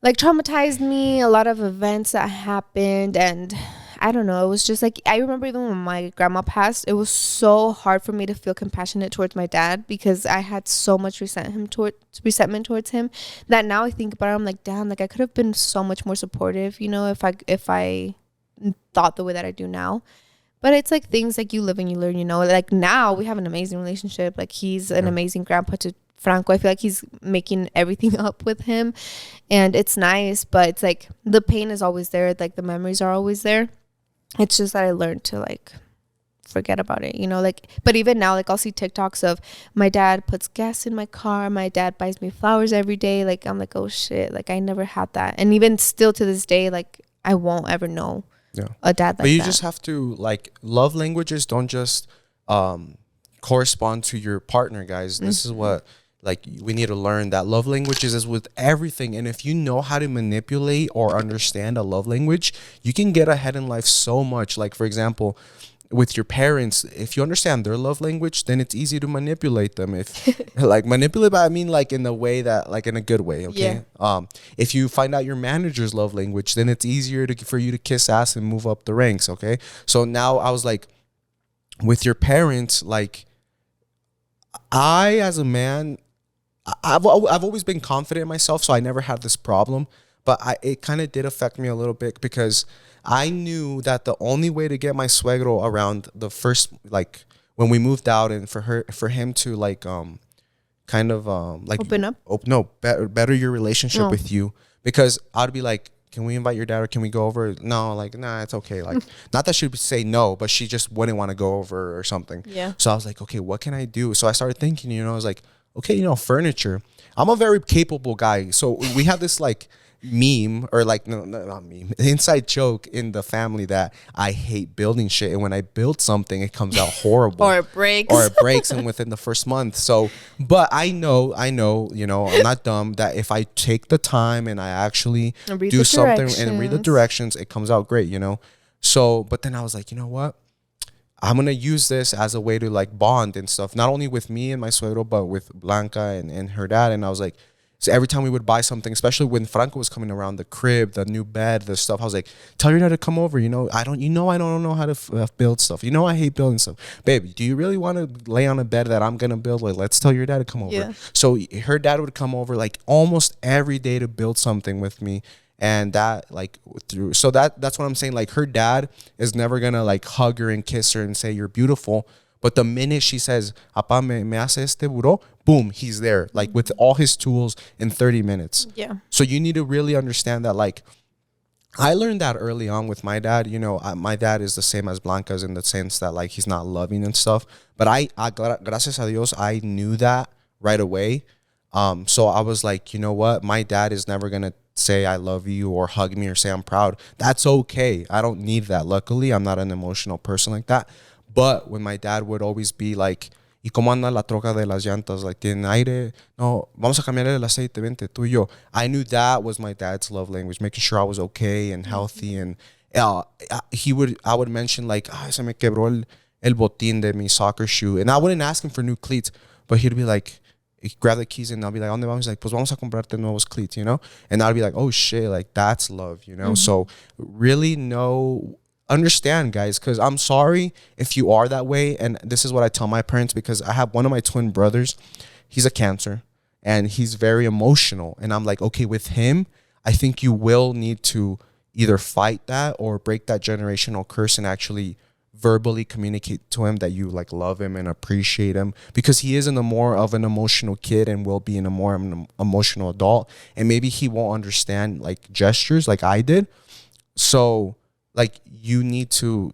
like traumatized me, a lot of events that happened, and I don't know, it was just like, I remember even when my grandma passed, it was so hard for me to feel compassionate towards my dad, because I had so much resentment towards him, that now I think about it, I'm like, damn, like I could have been so much more supportive, you know, if I thought the way that I do now. But it's like things like you live and you learn, you know, like now we have an amazing relationship. Like he's an amazing grandpa to Franco. I feel like he's making everything up with him, and it's nice, but it's like the pain is always there. Like the memories are always there. It's just that I learned to like forget about it, you know, like, but even now, like I'll see TikToks of my dad puts gas in my car. My dad buys me flowers every day. Like, I'm like, oh shit, like I never had that. And even still to this day, like I won't ever know a dad like that. But you just have to like, love languages don't just correspond to your partner, guys. This is what like we need to learn, that love languages is with everything. And if you know how to manipulate or understand a love language, you can get ahead in life so much. Like for example, with your parents, if you understand their love language, then it's easy to manipulate them. If like manipulate, but I mean like in the way that, like in a good way, okay? If you find out your manager's love language, then it's easier for you to kiss ass and move up the ranks, okay? So now I was like, with your parents, like I as a man, I've always been confident in myself, so I never had this problem. But it kind of did affect me a little bit because I knew that the only way to get my suegro around the first, like when we moved out, and for him to like kind of like open up, better your relationship with you, because I'd be like, can we invite your dad or can we go over? No, like, nah, it's okay. Like, not that she would say no, but she just wouldn't want to go over or something. Yeah. So I was like, okay, what can I do? So I started thinking, I was like, okay, furniture. I'm a very capable guy. So we have this like meme, or like, no, not meme, inside joke in the family that I hate building shit. And when I build something, it comes out horrible. Or it breaks. And within the first month. So, but I know, I'm not dumb, that if I take the time and I actually do something and read the directions, it comes out great, So, but then I was like, you know what? I'm going to use this as a way to like bond and stuff, not only with me and my suegro, but with Blanca and her dad. And I was like, so every time we would buy something, especially when Franco was coming around, the crib, the new bed, the stuff, I was like, tell your dad to come over. I don't know how to build stuff. I hate building stuff. Baby, do you really want to lay on a bed that I'm going to build? Like, let's tell your dad to come over. Yeah. So her dad would come over like almost every day to build something with me. And that like so that's what I'm saying. Like, her dad is never going to like hug her and kiss her and say, you're beautiful. But the minute she says, "Apa, me hace este buró," boom, he's there, like with all his tools in 30 minutes. Yeah. So you need to really understand that. Like, I learned that early on with my dad. My dad is the same as Blanca's in the sense that like he's not loving and stuff. But I gracias a Dios, I knew that right away. So I was like, you know what? My dad is never gonna say I love you or hug me or say I'm proud. That's okay. I don't need that. Luckily, I'm not an emotional person like that. But when my dad would always be like, ¿y cómo anda la troca de las llantas? Like, ¿tiene aire? No, vamos a cambiar el aceite, vente, tú y yo. I knew that was my dad's love language, making sure I was okay and healthy. And I would mention like, se me quebró el botín de mi soccer shoe. And I wouldn't ask him for new cleats, but he'd be like, grab the keys and I'll be like, ¿dónde vamos? He's like, pues vamos a comprarte nuevos cleats, And I'd be like, oh shit, like that's love, So really understand, guys, because I'm sorry if you are that way. And this is what I tell my parents, because I have one of my twin brothers. He's a Cancer and he's very emotional. And I'm like, okay, with him, I think you will need to either fight that or break that generational curse and actually verbally communicate to him that you like love him and appreciate him, because he is more of an emotional kid and will be in a more emotional adult. And maybe he won't understand like gestures like I did. So like you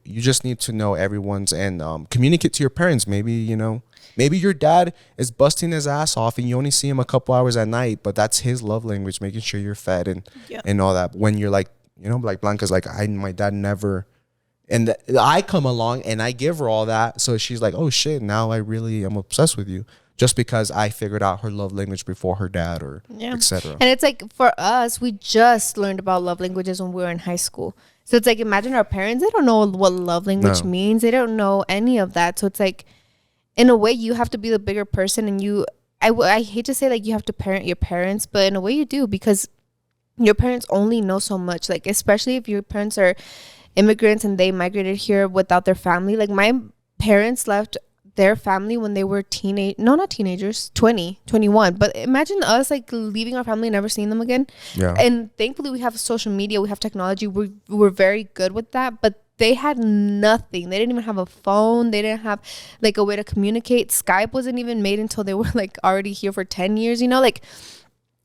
just need to know everyone's and communicate to your parents. Maybe, maybe your dad is busting his ass off and you only see him a couple hours at night, but that's his love language, making sure you're fed and all that. When you're like, like Blanca's like, my dad never, and I come along and I give her all that. So she's like, oh shit, now I really am obsessed with you. Just because I figured out her love language before her dad or etc. And it's like, for us, we just learned about love languages when we were in high school. So it's like, imagine our parents, they don't know what love language means. They don't know any of that. So it's like, in a way, you have to be the bigger person. And I hate to say like you have to parent your parents, but in a way you do, because your parents only know so much. Like, especially if your parents are immigrants and they migrated here without their family. Like, my parents left their family when they were 20, 21. But imagine us like leaving our family and never seeing them again. Yeah. And thankfully we have social media, we have technology. We're very good with that. But they had nothing. They didn't even have a phone. They didn't have like a way to communicate. Skype wasn't even made until they were like already here for 10 years, like,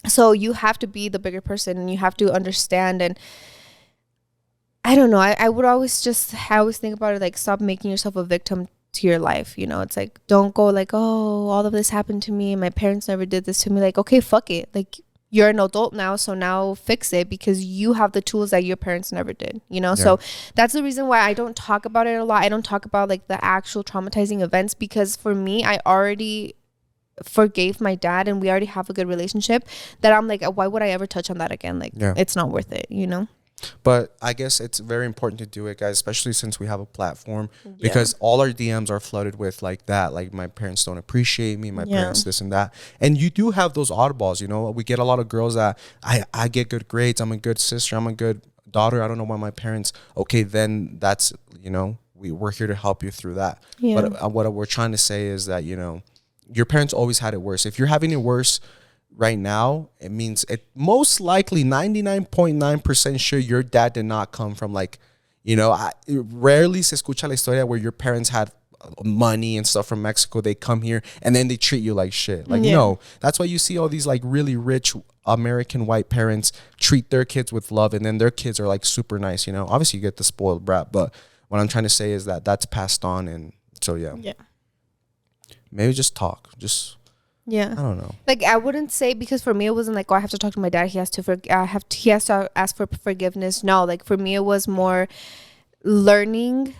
so you have to be the bigger person and you have to understand. And I don't know. I would always think about it like, stop making yourself a victim to your life. It's like, don't go like, oh, all of this happened to me and my parents never did this to me. Like, okay, fuck it. Like, you're an adult now, so now fix it, because you have the tools that your parents never did, So that's the reason why I don't talk about it a lot. I don't talk about like the actual traumatizing events, because for me, I already forgave my dad and we already have a good relationship, that I'm like, why would I ever touch on that again? Like, it's not worth it, But I guess it's very important to do it, guys, especially since we have a platform, because all our DMs are flooded with like that. Like, my parents don't appreciate me, my parents this and that. And you do have those oddballs, we get a lot of girls that I get good grades, I'm a good sister, I'm a good daughter, I don't know why my parents, okay, then that's, we're here to help you through that. But what we're trying to say is that, your parents always had it worse. If you're having it worse right now, it means it most likely 99.9% sure your dad did not come from like, you know, rarely se escucha la historia where your parents had money and stuff from Mexico. They come here and then they treat you like shit. Like, no, that's why you see all these like really rich American white parents treat their kids with love, and then their kids are like super nice, you know. Obviously you get the spoiled brat, but what I'm trying to say is that that's passed on. And so maybe just talk, I don't know. Like, I wouldn't say, because for me it wasn't like, oh, I have to talk to my dad, he has to ask for forgiveness. No, like for me it was more learning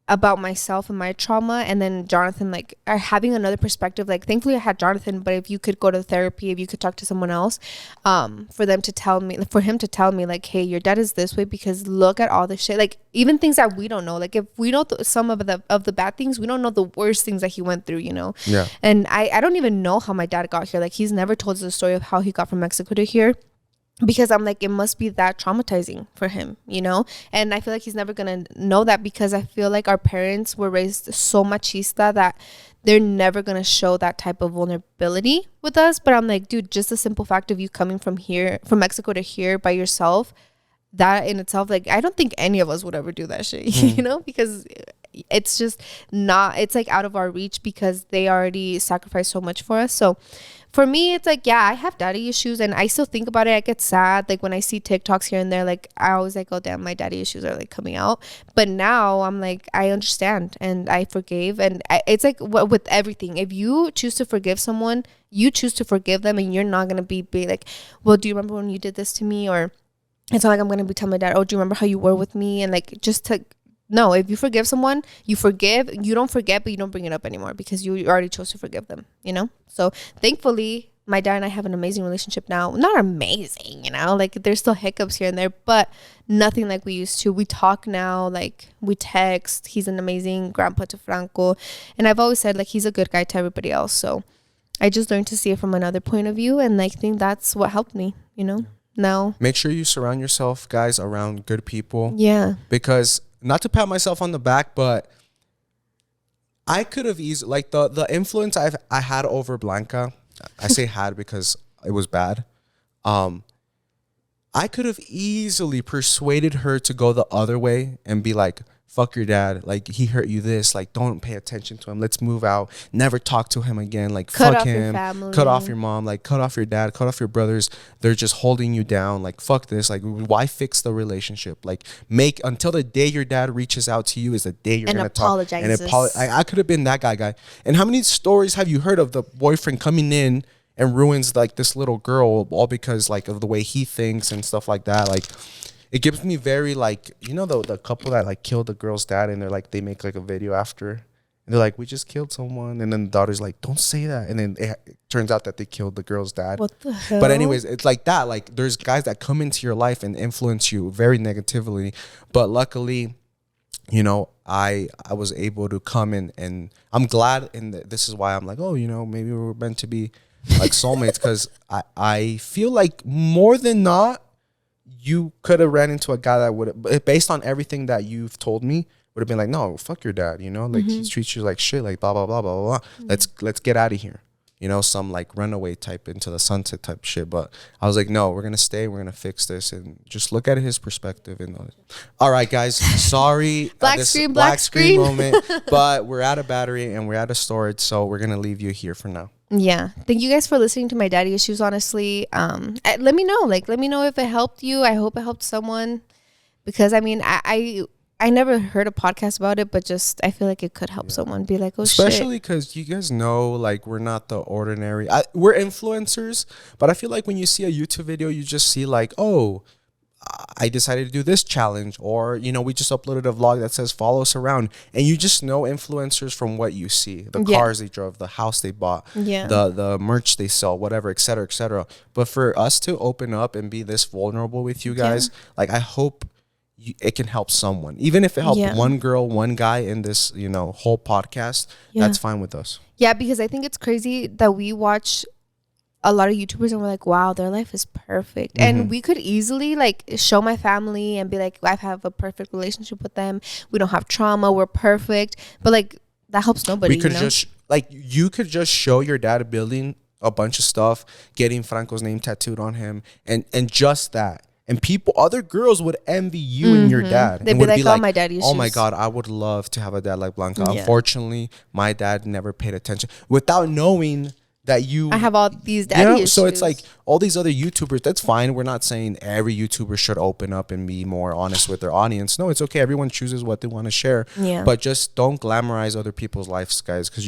about myself and my trauma, and then Jonathan, like, having another perspective. Like, thankfully I had Jonathan, but if you could go to therapy, if you could talk to someone else, for him to tell me like, hey, your dad is this way because look at all the shit, like even things that we don't know, like if we know some of the bad things, we don't know the worst things that he went through, you know. And I don't even know how my dad got here. Like, he's never told us the story of how he got from Mexico to here, because I'm like, it must be that traumatizing for him, you know. And I feel like he's never gonna know that, because I feel like our parents were raised so machista that they're never gonna show that type of vulnerability with us. But I'm like, dude, just the simple fact of you coming from Mexico to here by yourself, that in itself, like, I don't think any of us would ever do that shit, you know, because it's just not, it's like out of our reach, because they already sacrificed so much for us. So for me, it's like, I have daddy issues, and I still think about it. I get sad, like when I see TikToks here and there, like I always like, oh damn, my daddy issues are like coming out. But now I'm like, I understand and I forgave. And it's like with everything, if you choose to forgive someone, you choose to forgive them, and you're not gonna be like, well, do you remember when you did this to me? Or it's not like I'm gonna be telling my dad, oh, do you remember how you were with me? And like, just to, no, if you forgive someone, you forgive, you don't forget, but you don't bring it up anymore, because you already chose to forgive them, you know? So thankfully, my dad and I have an amazing relationship now. Not amazing, you know, like there's still hiccups here and there, but nothing like we used to. We talk now, like we text. He's an amazing grandpa to Franco. And I've always said, like, he's a good guy to everybody else. So I just learned to see it from another point of view. And I think that's what helped me, you know? Now, make sure you surround yourself, guys, around good people. Yeah. Because, not to pat myself on the back, but I could have easily, like the influence I had over Blanca, I say had because it was bad. I could have easily persuaded her to go the other way and be like, fuck your dad. Like, he hurt you this. Like, don't pay attention to him. Let's move out. Never talk to him again. Like, fuck him. Cut off your mom. Like, cut off your dad. Cut off your brothers. They're just holding you down. Like, fuck this. Like, why fix the relationship? Like, make until the day your dad reaches out to you is the day you're going to talk. And I could have been that guy. And how many stories have you heard of the boyfriend coming in and ruins like this little girl all because like of the way he thinks and stuff like that? Like, it gives me very like, you know, the couple that like killed the girl's dad, and they're like, they make like a video after, and they're like, we just killed someone, and then the daughter's like, don't say that, and then it turns out that they killed the girl's dad. What the hell? But anyways, it's like that. Like, there's guys that come into your life and influence you very negatively, but luckily, you know, I was able to come in, and I'm glad. And this is why I'm like, oh, you know, maybe we were meant to be like soulmates, because I feel like more than not, you could have ran into a guy that would, based on everything that you've told me, would have been like, no, fuck your dad, you know, like he treats you like shit, like blah blah blah blah blah. Let's get out of here, you know, some like runaway type into the sunset type shit. But I was like, no, we're gonna stay, we're gonna fix this, and just look at his perspective. And all right, guys, sorry, black screen moment, but we're out of battery and we're out of storage, so we're gonna leave you here for now. Yeah, thank you guys for listening to my daddy issues. Honestly, let me know, if it helped you. I hope it helped someone, because I mean, I never heard a podcast about it, but just I feel like it could help someone be like, oh, especially because you guys know, like, we're not the ordinary. We're influencers, but I feel like when you see a YouTube video, you just see like, oh, I decided to do this challenge, or, you know, we just uploaded a vlog that says follow us around, and you just know influencers from what you see, the cars they drove, the house they bought, the merch they sell, whatever, etc., etc. But for us to open up and be this vulnerable with you guys, like, I hope it can help someone, even if it helped one girl, one guy in this, you know, whole podcast. That's fine with us. Yeah, because I think it's crazy that we watch a lot of YouTubers and we're like, wow, their life is perfect. And we could easily like show my family and be like, I have a perfect relationship with them. We don't have trauma. We're perfect. But like, that helps nobody. We could just like you could just show your dad building a bunch of stuff, getting Franco's name tattooed on him, and just that. And other girls would envy you and your dad. They'd and be like, oh, my daddy's oh my God, I would love to have a dad like Blanca. Yeah. Unfortunately, my dad never paid attention without knowing that I have all these daddy issues. So it's like all these other YouTubers, that's fine. We're not saying every YouTuber should open up and be more honest with their audience. No, it's okay. Everyone chooses what they want to share. Yeah. But just don't glamorize other people's lives, guys, because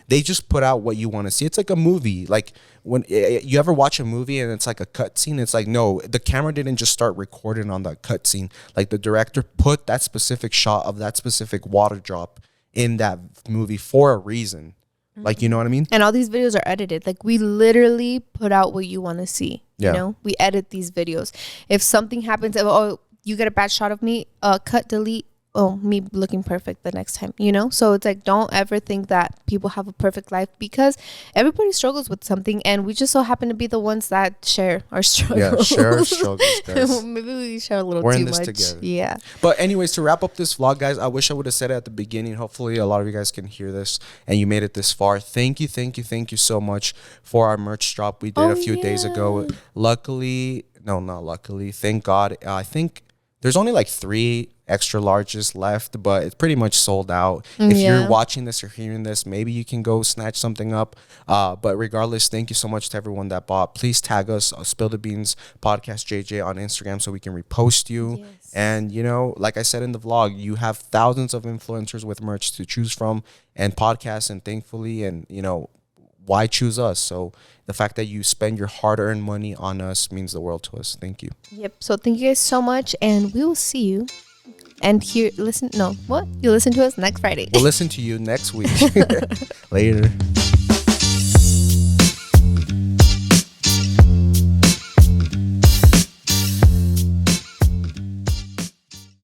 they just put out what you want to see. It's like a movie. Like when you ever watch a movie and it's like a cut scene, it's like, no, the camera didn't just start recording on that cut scene. Like the director put that specific shot of that specific water drop in that movie for a reason. Like, you know what I mean? And all these videos are edited. Like, we literally put out what you want to see. Yeah. You know? We edit these videos. If something happens, you get a bad shot of me, cut, delete. Oh, me looking perfect the next time, you know? So it's like, don't ever think that people have a perfect life, because everybody struggles with something, and we just so happen to be the ones that share our struggles. Yeah, share our struggles, guys. Maybe we share a little We're too in this much. Together. Yeah. But anyways, to wrap up this vlog, guys, I wish I would have said it at the beginning. Hopefully a lot of you guys can hear this and you made it this far. Thank you so much for our merch drop we did a few days ago. Thank God. I think there's only like 3 extra larges left, but it's pretty much sold out. If you're watching this or hearing this, maybe you can go snatch something up. But regardless, thank you so much to everyone that bought. Please tag us, Spill the Beans Podcast JJ on Instagram so we can repost you. Yes. And, you know, like I said in the vlog, you have thousands of influencers with merch to choose from and podcasts, and thankfully, and, you know, why choose us? So the fact that you spend your hard-earned money on us means the world to us. Thank you. Yep. So thank you guys so much, and we will see you. And you listen to us next Friday. We'll listen to you next week. Later.